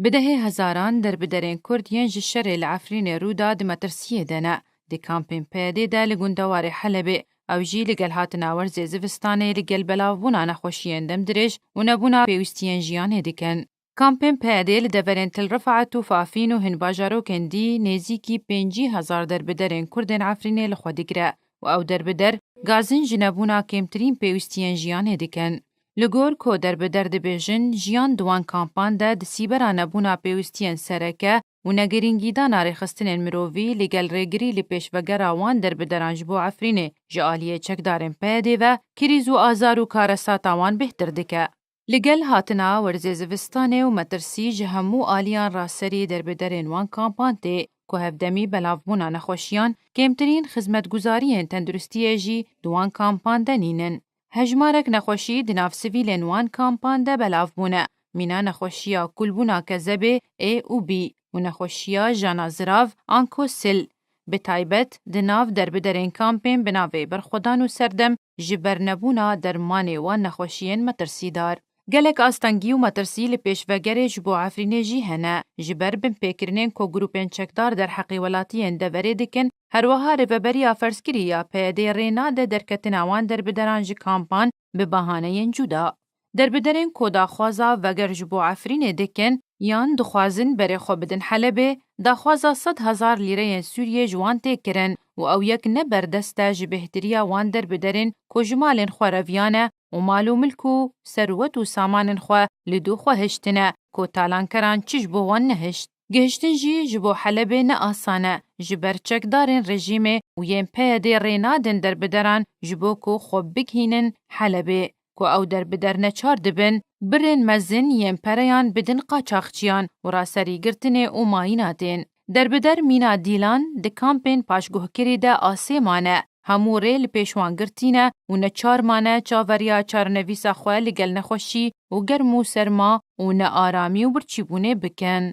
بدهی هزاران دربدرین کرد ین جشر العفرین رودا دمترسیه دنه دی کامپین پیده ده لگوندوار حلبه او جی لگل هاتنا ورز زوستانه لگل بلاوبونا نخوشیین دم درش و نبونا پیوستین جیانه دیکن. کامپین پیده لدورین تل رفعت و فافین و هنباجارو کندی نیزیکی 50,000 دربدرین کردن عفرینه لخودگره و او دربدر گازن جنبونا کمترین پیوستین جیانه دیکن. لگور کو دربدر دبیجن جیان دوان کامپان ده دسیبرا نبونا پیوستین سرکه و نگرینگیدان آریخستن مرووی لگل ریگری لپیش وگر آوان دربدران جبو عفرینه جالیه چکدارن پیده و کریز و آزار و کارسات آوان بهتر دکه. لگل هاتنا ورزی زوستانه و مترسی جهمو آلیان راسری دربدرین وان کامپان ته که هفدمی بلاوبونا نخوشیان کمترین خدمتگزارین تندرستی جی دوان کامپان دنینن. هجمارک نخوشی دناف سویلین وان کامپان ده بلاوبونه مینا نخوشیا کلبونا کذبه ای و بی و نخوشیا جانا زراف آنکو سل. به تایبت دناف دربدرین کامپین بناوی برخودان و سردم جبر نبونا درمانی وان نخوشین مترسیدار. گلک آستانگی و مترسی لپیش وگره جبو عفرینه جی هنه جبر بن پیکرنین کو گروپین چکدار در حقی ولاتین دوره دکن هر وها رفبری آفرسکری یا پیده رینا ده درکتن آوان دربدران جی کامپان به بحانه جدا. دربدرین کو داخوازا وگر جبو عفرینه دکن یان دخوازن بره خو بدن حلبه داخوازا 100,000 لیره سوریه جوان تکرن و او یک نبردسته جبهتریا وان دربدرین کو جمالین خورویانه و مالو ملکو ثروت و سامان خو لدو خو هشتنه کو تالان کران چش بو وان نهشت. گهشتن جی جبو حلبه نه آسانه جبر چکدارن رژیمه و یم پیده رینادن دربدران جبو کو خوب بگهینن حلبه کو او دربدر نچار دبن برن مزن یم پریان بدن قاچاقچیان و راسری گرتنه و مایناتین. دربدر مینا دیلان ده کامپین پاشگوه کری ده آسه مانه همو ریل پیشوان گرتینه و نه چار مانه چاوریا چارنویسا خواه لگل نخوشی و گرمو سرما و نه آرامی و برچیبونه بکن.